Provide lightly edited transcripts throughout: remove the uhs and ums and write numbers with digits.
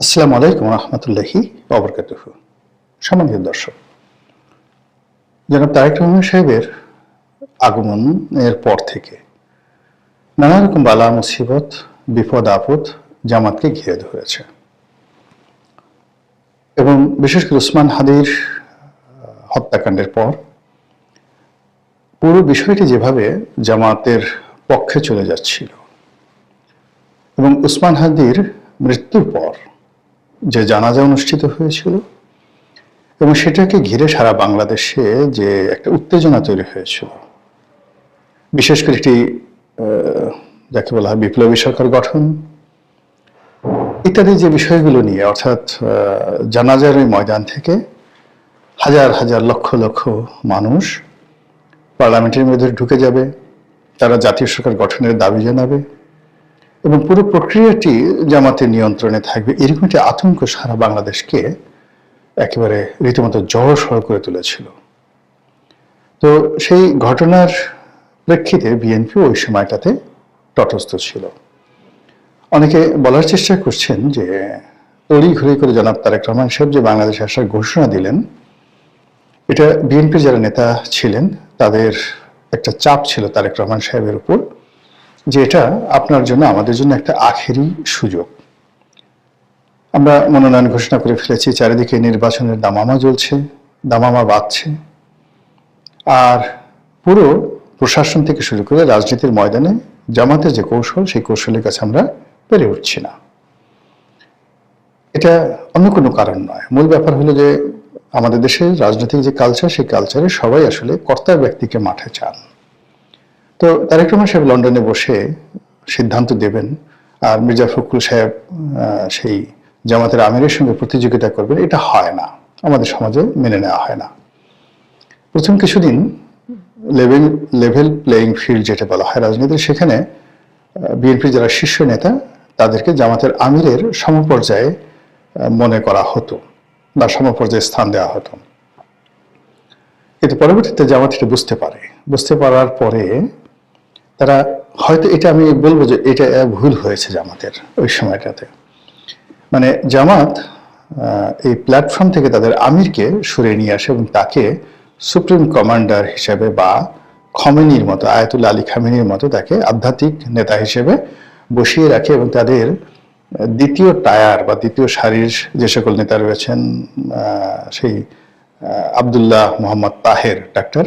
আসসালামু আলাইকুম রহমতুল্লাহি ওয়াবারাকাতুহু। সম্মানিত দর্শক, জনাব তারেক রহমান সাহেবের আগমনের পর থেকে নানা রকম বালা মুসিবত, বিপদ আপদ জামাতকে ঘিরে ধরেছে এবং বিশেষ করে উসমান হাদির হত্যাকাণ্ডের পর পুরো বিষয়টি যেভাবে জামাতের পক্ষে চলে যাচ্ছিল এবং উসমান হাদির মৃত্যুর পর যে জানাজা অনুষ্ঠিত হয়েছিল এবং সেটাকে ঘিরে সারা বাংলাদেশে যে একটা উত্তেজনা তৈরি হয়েছিল, বিশেষ করে একটি যাকে বলা হয় বিপ্লবী সরকার গঠন ইত্যাদি যে বিষয়গুলো নিয়ে, অর্থাৎ জানাজার ওই ময়দান থেকে হাজার হাজার লক্ষ লক্ষ মানুষ পার্লামেন্টের মধ্যে ঢুকে যাবে, তারা জাতীয় সরকার গঠনের দাবি জানাবে এবং পুরো প্রক্রিয়াটি জামাতের নিয়ন্ত্রণে থাকবে, এরকম একটি আতঙ্ক সারা বাংলাদেশকে একেবারে রীতিমতো জড়সড় করে তুলেছিল। তো সেই ঘটনার প্রেক্ষিতে বিএনপি ওই সময়টাতে তটস্থ ছিল। অনেকে বলার চেষ্টা করছেন যে তড়িঘড়ি করে জনাব তারেক রহমান সাহেব যে বাংলাদেশে আসার ঘোষণা দিলেন, এটা বিএনপির যারা নেতা ছিলেন তাদের একটা চাপ ছিল তারেক রহমান সাহেবের উপর, যে এটা আপনার জন্য আমাদের জন্য একটা আখেরি সুযোগ। আমরা মনোনয়ন ঘোষণা করে ফেলেছি, চারিদিকে নির্বাচনের দামামা জ্বলছে, দামামা বাজছে, আর পুরো প্রশাসন থেকে শুরু করে রাজনীতির ময়দানে জামাতের যে কৌশল, সেই কৌশলের কাছে আমরা পেরে উঠছি না। এটা অন্য কোনো কারণ নয়। মূল ব্যাপার হলো যে আমাদের দেশের রাজনৈতিক যে কালচার, সেই কালচারে সবাই আসলে কর্তার ব্যক্তিকে মাঠে চান। তো তারেক রহমান সাহেব লন্ডনে বসে সিদ্ধান্ত দেবেন আর মির্জা ফখরুল সাহেব সেই জামাতের আমিরের সঙ্গে প্রতিযোগিতা করবেন, এটা হয় না, আমাদের সমাজে মেনে নেওয়া হয় না। প্রথম কিছুদিন লেভেল প্লেয়িং ফিল্ড যেটা বলা হয় রাজনীতির, সেখানে বিএনপির যারা শীর্ষ নেতা তাদেরকে জামাতের আমিরের সমপর্যায়ে মনে করা হতো বা সমপর্যায়ে স্থান দেওয়া হতো। কিন্তু পরবর্তীতে জামাত এটা বুঝতে পারার পরে তারা হয়তো, এটা আমি বলবো যে এটা ভুল হয়েছে জামাতের ওই সময়টাতে। মানে জামাত এই প্ল্যাটফর্ম থেকে তাদের আমিরকে সরিয়ে নিয়ে আসে এবং তাকে সুপ্রিম কমান্ডার হিসেবে বা খমেনির মতো, আয়াতুল্লাহ আলী খামেনির মতো তাকে আধ্যাত্মিক নেতা হিসেবে বসিয়ে রাখে এবং তাদের দ্বিতীয় টায়ার বা দ্বিতীয় সারির যে সকল নেতা রয়েছেন, সেই আবদুল্লাহ মোহাম্মদ তাহের ডাক্তার,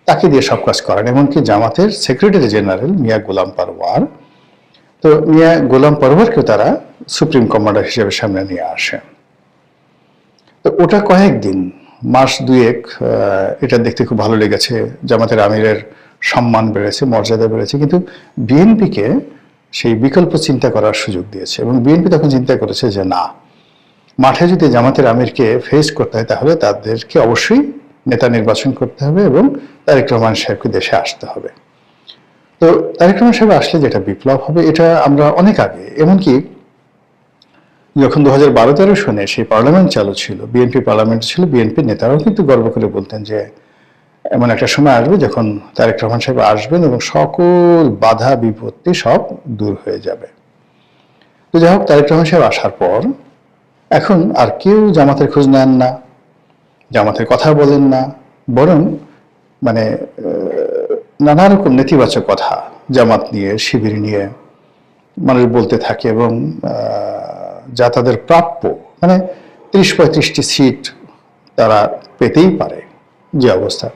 তাকে দিয়ে সব কাজ করেন। এমনকি জামাতের সেক্রেটারি জেনারেল মিয়া গোলাম পারওয়ার, তো মিয়া গোলাম পারওয়ারকেও তারা সুপ্রিম কমান্ডার হিসেবে সামনে নিয়ে আসে। তো ওটা কয়েকদিন, মাস দুয়েক এটা দেখতে খুব ভালো লেগেছে, জামাতের আমিরের সম্মান বেড়েছে, মর্যাদা বেড়েছে, কিন্তু বিএনপিকে সেই বিকল্প চিন্তা করার সুযোগ দিয়েছে এবং বিএনপি তখন চিন্তা করেছে যে না, মাঠে যদি জামাতের আমিরকে ফেস করতে হয় তাহলে তাদেরকে অবশ্যই নেতা নির্বাচন করতে হবে এবং তারেক রহমান সাহেবকে দেশে আসতে হবে। তো তারেক রহমান সাহেব আসলে যেটা বিপ্লব হবে, এটা আমরা অনেক আগে, এমনকি যখন 2012-13 সনে সেই পার্লামেন্ট চালু ছিল, বিএনপি পার্লামেন্ট ছিল, বিএনপি নেতারাও কিন্তু গর্ব করে বলতেন যে এমন একটা সময় আসবে যখন তারেক রহমান সাহেব আসবেন এবং সকল বাধা বিপত্তি সব দূর হয়ে যাবে। তো যাই হোক, তারেক রহমান সাহেব আসার পর এখন আর কেউ জামাতের খোঁজ নেন না, জামাতের কথা বলেন না, বরং মানে নানা রকম নেতিবাচক কথা জামাত নিয়ে, শিবির নিয়ে মানুষ বলতে থাকে এবং যা তাদের প্রাপ্য, মানে 30-35টি সিট তারা পেতেই পারে যে অবস্থা,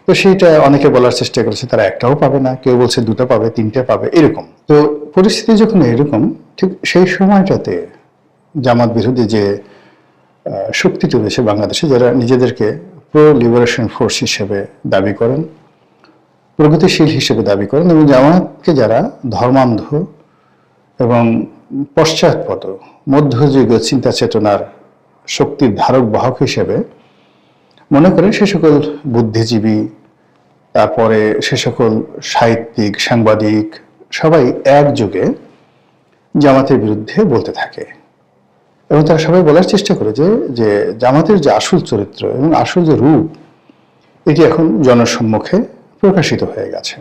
তো সেইটা অনেকে বলার চেষ্টা করেছে তারা একটাও পাবে না, কেউ বলছে দুটো পাবে, তিনটে পাবে, এরকম। তো পরিস্থিতি যখন এরকম, ঠিক সেই সময়টাতে জামাত বিরোধী যে শক্তি রয়েছে বাংলাদেশে, যারা নিজেদেরকে প্রো লিবারেশন ফোর্স হিসেবে দাবি করেন, প্রগতিশীল হিসেবে দাবি করেন এবং জামাতকে যারা ধর্মান্ধ এবং পশ্চাৎপদ মধ্যযুগীয় চিন্তা চেতনার শক্তির ধারক বাহক হিসেবে মনে করেন, সে সকল বুদ্ধিজীবী, তারপরে সে সকল সাহিত্যিক, সাংবাদিক সবাই একযোগে জামাতের বিরুদ্ধে বলতে থাকে এবং তারা সবাই বলার চেষ্টা করে যে জামাতের যে আসল চরিত্র এবং আসল যে রূপ, এটি এখন জনসম্মুখে প্রকাশিত হয়ে গেছে।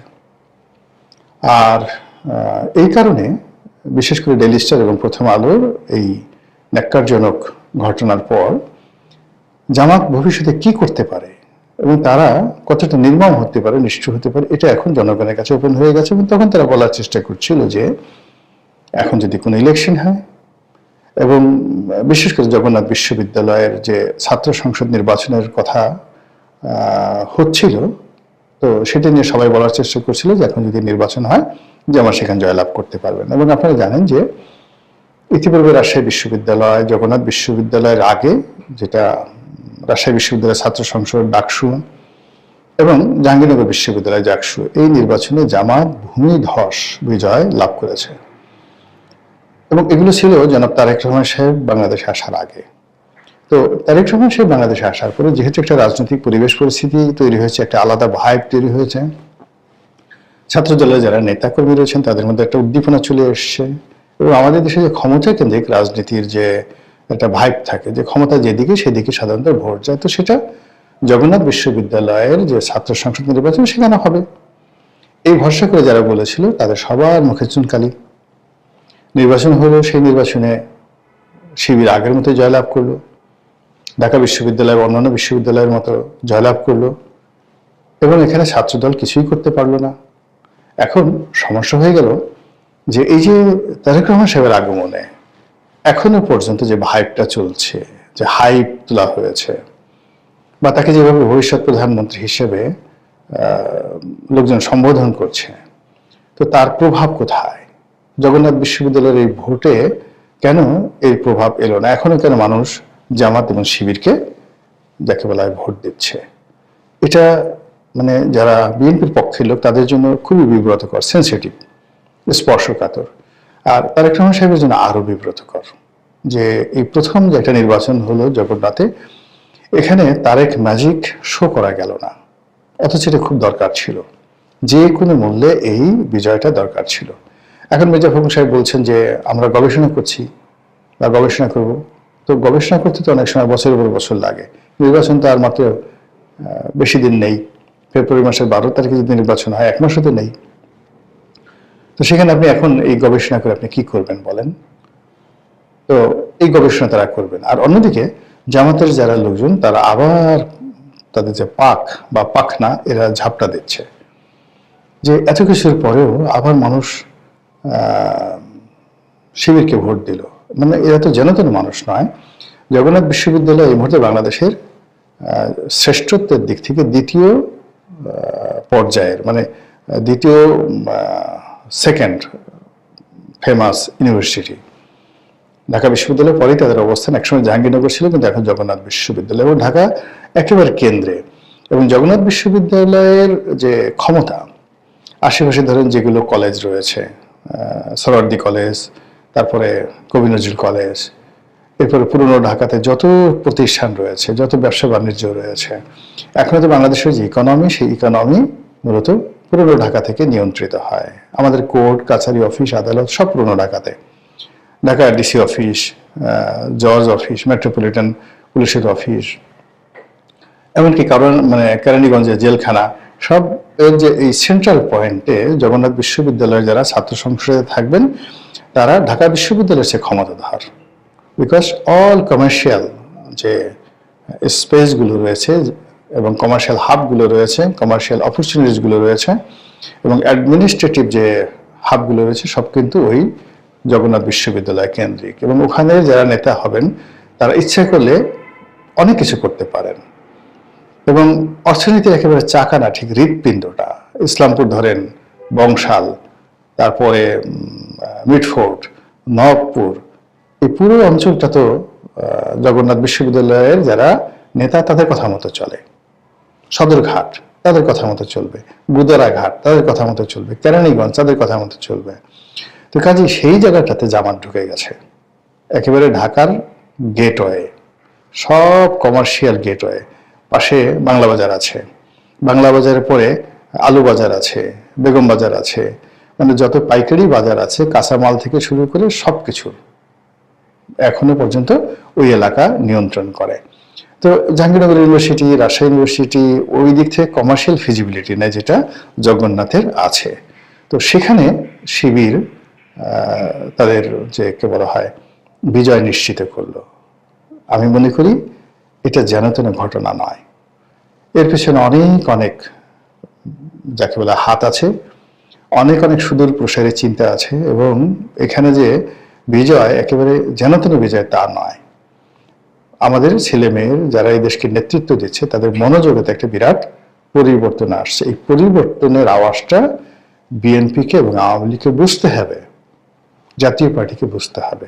আর এই কারণে বিশেষ করে ডেইলি স্টার এবং প্রথম আলোর এই ন্যাক্কারজনক ঘটনার পর জামাত ভবিষ্যতে কি করতে পারে এবং তারা কতটা নির্মম হতে পারে, নিষ্ঠুর হতে পারে, এটা এখন জনগণের কাছে ওপেন হয়ে গেছে। এবং তখন তারা বলার চেষ্টা করছিল যে এখন যদি কোনো ইলেকশন হয়, এবং বিশেষ করে জগন্নাথ বিশ্ববিদ্যালয়ের যে ছাত্র সংসদ নির্বাচনের কথা হচ্ছিল, তো সেটা নিয়ে সবাই বলার চেষ্টা করছিল যে এখন যদি নির্বাচন হয় জামাত সেখানে জয়লাভ করতে পারবেন। এবং আপনারা জানেন যে ইতিপূর্বে রাজশাহী বিশ্ববিদ্যালয়, জগন্নাথ বিশ্ববিদ্যালয়ের আগে যেটা রাজশাহী বিশ্ববিদ্যালয়ের ছাত্র সংসদ ডাকসু এবং জাহাঙ্গীরনগর বিশ্ববিদ্যালয় জাকসু, এই নির্বাচনে জামাত ভূমিধস বিজয় লাভ করেছে। এবং এগুলো ছিল জনাব তারেক রহমান সাহেব বাংলাদেশে আসার আগে। তো তারেক রহমান সাহেব বাংলাদেশে আসার পরে যেহেতু একটা রাজনৈতিক পরিবেশ পরিস্থিতি তৈরি হয়েছে, একটা আলাদা ভাইব তৈরি হয়েছে, ছাত্র দলের যারা নেতাকর্মী রয়েছেন তাদের মধ্যে একটা উদ্দীপনা চলে এসছে। এবং আমাদের দেশে যে ক্ষমতা কেন্দ্রিক রাজনীতির যে একটা ভাইব থাকে, যে ক্ষমতা যেদিকে সেদিকে সাধারণত ভোট যায়, তো সেটা জগন্নাথ বিশ্ববিদ্যালয়ের যে ছাত্র সংসদ নির্বাচন সেখানে হবে এই ভরসা করে যারা বলেছিল তাদের সবার মুখে চুনকালি। নির্বাচন হলো, সেই নির্বাচনে শিবির আগের মতো জয়লাভ করলো, ঢাকা বিশ্ববিদ্যালয় অন্যান্য বিশ্ববিদ্যালয়ের মতো জয়লাভ করলো, এবং এখানে ছাত্রদল কিছুই করতে পারলো না। এখন সমস্যা হয়ে গেল যে এই যে তারেক রহমান সাহেবের আগমনে এখনো পর্যন্ত যে ভাইবটা চলছে, যে হাইপ তোলা হয়েছে, বা তাকে যেভাবে ভবিষ্যৎ প্রধানমন্ত্রী হিসেবে লোকজন সম্বোধন করছে, তো তার প্রভাব কোথায়? জগন্নাথ বিশ্ববিদ্যালয়ের এই ভোটে কেন এই প্রভাব এলো না? এখনো কেন মানুষ জামাত এবং শিবিরকে যাকে বলা হয় ভোট দিচ্ছে? এটা মানে যারা বিএনপির পক্ষের লোক তাদের জন্য খুবই বিব্রতকর, সেন্সিটিভ, স্পর্শকাতর। আর তারেক রহমান সাহেবের জন্য আরো বিব্রতকর যে এই প্রথম যে একটা নির্বাচন হলো জগন্নাথে, এখানে তারেক ম্যাজিক শো করা গেল না, অথচ এটা খুব দরকার ছিল, যে কোনো মূল্যে এই বিজয়টা দরকার ছিল। এখন মির্জা ফখরুল সাহেব বলছেন যে আমরা গবেষণা করছি বা গবেষণা করব। তো গবেষণা করতে তো অনেক সময় বছরের পর বছর লাগে, নির্বাচন তো আর মাত্র বেশি দিন নেই, ফেব্রুয়ারি মাসের 12 তারিখে যদি নির্বাচন হয় 1 মাসও তো নেই। তো সেখানে আপনি এখন এই গবেষণা করে আপনি কি করবেন বলেন? তো এই গবেষণা তারা করবেন। আর অন্যদিকে জামাতের যারা লোকজন তারা আবার তাদের যে পাক বা পাখনা এরা ঝাপটা দিচ্ছে যে এত কিছুর পরেও আবার মানুষ শিবিরকে ভোট দিল। মানে এরা তো যেন তেন মানুষ নয়। জগন্নাথ বিশ্ববিদ্যালয় এই মুহূর্তে বাংলাদেশের শ্রেষ্ঠত্বের দিক থেকে দ্বিতীয় পর্যায়ের, মানে দ্বিতীয় সেকেন্ড ফেমাস ইউনিভার্সিটি। ঢাকা বিশ্ববিদ্যালয়ের পরেই তাদের অবস্থান। একসময় জাহাঙ্গীরনগর ছিল, কিন্তু এখন জগন্নাথ বিশ্ববিদ্যালয়, এবং ঢাকা একেবারে কেন্দ্রে। এবং জগন্নাথ বিশ্ববিদ্যালয়ের যে ক্ষমতা, আশেপাশে ধরেন যেগুলো কলেজ রয়েছে, সরওয়ার্দী কলেজ, তারপরে কবি নজরুল কলেজ, এরপরে পুরনো ঢাকাতে যত প্রতিষ্ঠান রয়েছে, যত ব্যবসা বাণিজ্য রয়েছে, এখনো তো বাংলাদেশের যে ইকোনমি, সেই ইকোনমি মূলত পুরনো ঢাকা থেকে নিয়ন্ত্রিত হয়। আমাদের কোর্ট কাছারি অফিস আদালত সব পুরনো ঢাকাতে। ঢাকা ডিসি অফিস, জজ অফিস, মেট্রোপলিটন পুলিশের অফিস, এমনকি কারণ মানে কেরানীগঞ্জের জেলখানা, সব এর যে এই সেন্ট্রাল পয়েন্টে জগন্নাথ বিশ্ববিদ্যালয়ের যারা ছাত্র সংসদে থাকবেন তারা ঢাকা বিশ্ববিদ্যালয়ের সে ক্ষমতাধর। বিকজ অল কমার্শিয়াল যে স্পেসগুলো রয়েছে এবং কমার্শিয়াল হাবগুলো রয়েছে, কমার্শিয়াল অপরচুনিটিসগুলো রয়েছে এবং অ্যাডমিনিস্ট্রেটিভ যে হাবগুলো রয়েছে সব কিন্তু ওই জগন্নাথ বিশ্ববিদ্যালয় কেন্দ্রিক। এবং ওখানে যারা নেতা হবেন তারা ইচ্ছা করলে অনেক কিছু করতে পারেন। এবং অর্থনীতির একেবারে চাকা না, ঠিক হৃৎপিণ্ডটা। ইসলামপুর ধরেন, বংশাল, তারপরে মিটফোর্ড, নবপুর, এই পুরো অঞ্চলটা তো জগন্নাথ বিশ্ববিদ্যালয়ের যারা নেতা তাদের কথা মতো চলে। সদরঘাট তাদের কথা মতো চলবে, গুদারাঘাট তাদের কথা মতো চলবে, কেরানীগঞ্জ তাদের কথা মতো চলবে। তো কাজে সেই জায়গাটাতে জামাত ঢুকে গেছে একেবারে ঢাকার গেটওয়ে, সব কমার্শিয়াল গেটওয়ে। পাশে বাংলা বাজার আছে, বাংলা বাজারের পরে আলু বাজার আছে, বেগম বাজার আছে, মানে যত পাইকারি বাজার আছে কাঁচামাল থেকে শুরু করে সবকিছু এখনো পর্যন্ত ওই এলাকা নিয়ন্ত্রণ করে। তো জাহাঙ্গীরনগর ইউনিভার্সিটি, রাজশাহী ইউনিভার্সিটি ওই দিক থেকে কমার্শিয়াল ফিজিবিলিটি নেই যেটা জগন্নাথের আছে। তো সেখানে শিবির তাদের যে কে বলা হয় বিজয় নিশ্চিত করলো। আমি মনে করি এটা যেন তেন ঘটনা নয়, এর পেছনে অনেক অনেক যাকে বলে হাত আছে, অনেক অনেক সুদূর প্রসারী চিন্তা আছে, এবং এখানে যে বিজয় একেবারে যেন তেন বিজয় তা নয়। আমাদের ছেলে মেয়ের যারা এই দেশকে নেতৃত্ব দিচ্ছে তাদের মনোযোগেতে একটা বিরাট পরিবর্তন আসছে। এই পরিবর্তনের আওয়াজটা বিএনপিকে এবং আওয়ামী লীগকে বুঝতে হবে, জাতীয় পার্টিকে বুঝতে হবে।